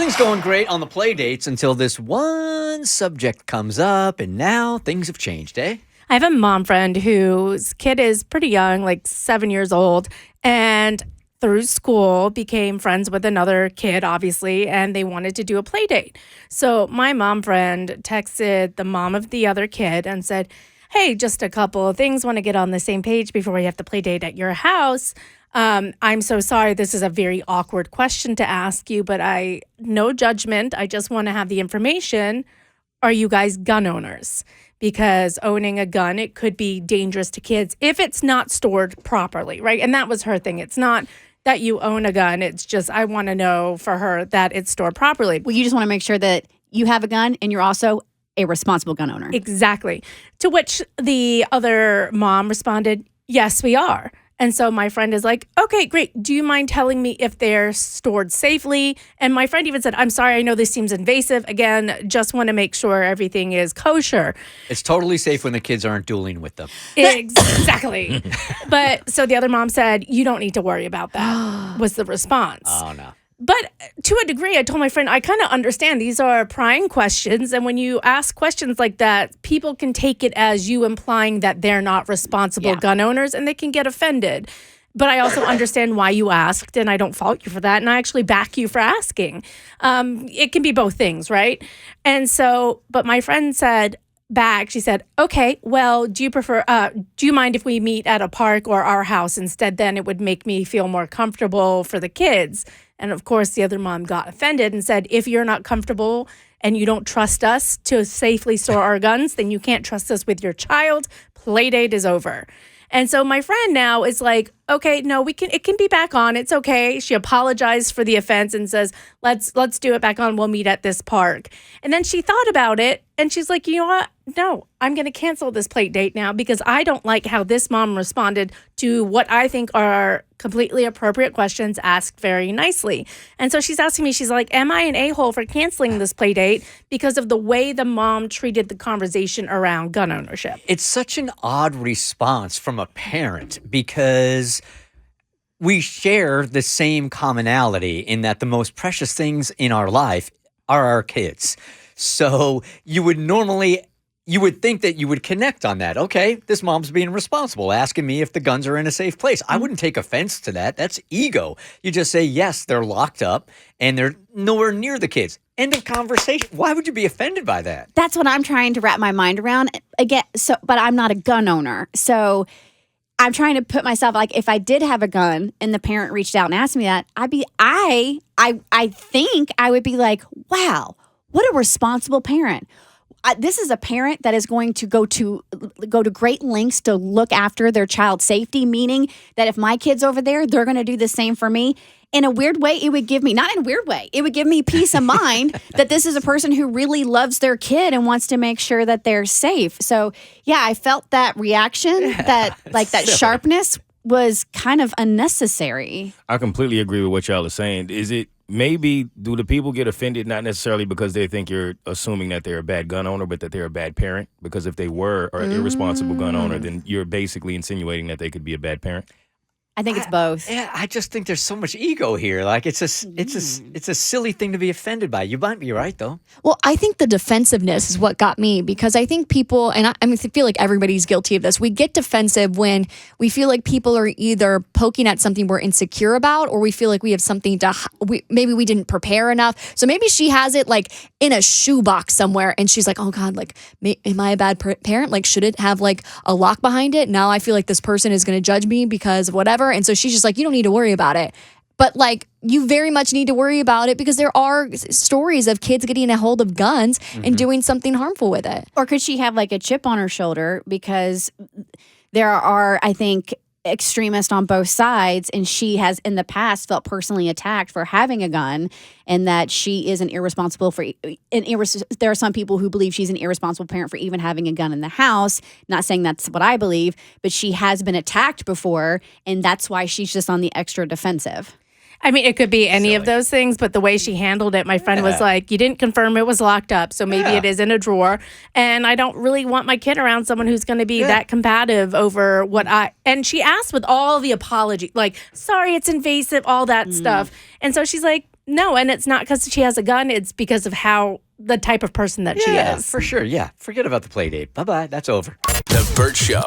Everything's going great on the play dates until this one subject comes up, and now things have changed, eh? I have a mom friend whose kid is pretty young, like 7 years old, and through school became friends with another kid, obviously, and they wanted to do a play date. So my mom friend texted the mom of the other kid and said, hey, just a couple of things, want to get on the same page before we have to play date at your house. I'm so sorry. This is a very awkward question to ask you, but no judgment. I just want to have the information. Are you guys gun owners? Because owning a gun, it could be dangerous to kids if it's not stored properly, right? And that was her thing. It's not that you own a gun. It's just, I want to know for her that it's stored properly. Well, you just want to make sure that you have a gun and you're also a responsible gun owner. Exactly. To which the other mom responded, yes, we are. And so my friend is like, okay, great. Do you mind telling me if they're stored safely? And my friend even said, I'm sorry, I know this seems invasive. Again, just want to make sure everything is kosher. It's totally safe when the kids aren't dueling with them. Exactly. But so the other mom said, you don't need to worry about that, was the response. Oh, no. But to a degree, I told my friend, I kind of understand these are prying questions. And when you ask questions like that, people can take it as you implying that they're not responsible gun owners and they can get offended. But I also understand why you asked, and I don't fault you for that. And I actually back you for asking. It can be both things, right? And so, but my friend said back, she said, okay, well, do you mind if we meet at a park or our house instead? Then it would make me feel more comfortable for the kids. And of course, the other mom got offended and said, if you're not comfortable and you don't trust us to safely store our guns, then you can't trust us with your child. Playdate is over. And so my friend now is like, okay, no, it can be back on. It's okay. She apologized for the offense and says, let's do it back on. We'll meet at this park. And then she thought about it and she's like, you know what? No, I'm going to cancel this play date now because I don't like how this mom responded to what I think are completely appropriate questions asked very nicely. And so she's asking me, she's like, am I an a-hole for canceling this play date because of the way the mom treated the conversation around gun ownership? It's such an odd response from a parent because we share the same commonality in that the most precious things in our life are our kids. So you would think that you would connect on that. Okay, this mom's being responsible, asking me if the guns are in a safe place. I wouldn't take offense to that. That's ego. You just say, yes, they're locked up and they're nowhere near the kids. End of conversation. Why would you be offended by that? That's what I'm trying to wrap my mind around. Again, but I'm not a gun owner. So I'm trying to put myself, like, if I did have a gun and the parent reached out and asked me that, I think I would be like, wow, what a responsible parent. This is a parent that is going to go to great lengths to look after their child's safety, meaning that if my kid's over there, they're going to do the same for me. In a weird way, it would give me, not in a weird way, it would give me peace of mind that this is a person who really loves their kid and wants to make sure that they're safe. So, yeah, I felt that reaction, that sharpness was kind of unnecessary. I completely agree with what y'all are saying. Do the people get offended not necessarily because they think you're assuming that they're a bad gun owner, but that they're a bad parent? Because if they were an irresponsible gun owner, then you're basically insinuating that they could be a bad parent? I think it's both. Yeah, I just think there's so much ego here. Like it's a silly thing to be offended by. You might be right though. Well, I think the defensiveness is what got me because I think people, and I feel like everybody's guilty of this. We get defensive when we feel like people are either poking at something we're insecure about, or we feel like we have something maybe we didn't prepare enough. So maybe she has it like in a shoebox somewhere, and she's like, "Oh God, like, am I a bad parent? Like, should it have like a lock behind it? Now I feel like this person is going to judge me because of whatever." And so she's just like, you don't need to worry about it. But like, you very much need to worry about it because there are stories of kids getting a hold of guns and doing something harmful with it. Or could she have like a chip on her shoulder because there are, I think, extremists on both sides, and she has in the past felt personally attacked for having a gun, and that she is there are some people who believe she's an irresponsible parent for even having a gun in the house. Not saying that's what I believe, but she has been attacked before, and that's why she's just on the extra defensive. I mean, it could be any of those things, but the way she handled it, my friend was like, you didn't confirm it was locked up, so maybe it is in a drawer. And I don't really want my kid around someone who's going to be that combative over and she asked with all the apology, like, sorry, it's invasive, all that stuff. And so she's like, No, and it's not because she has a gun. It's because of the type of person that she Yeah, is. for sure. Yeah. Forget about the play date. Bye-bye. That's over. The Bert Show.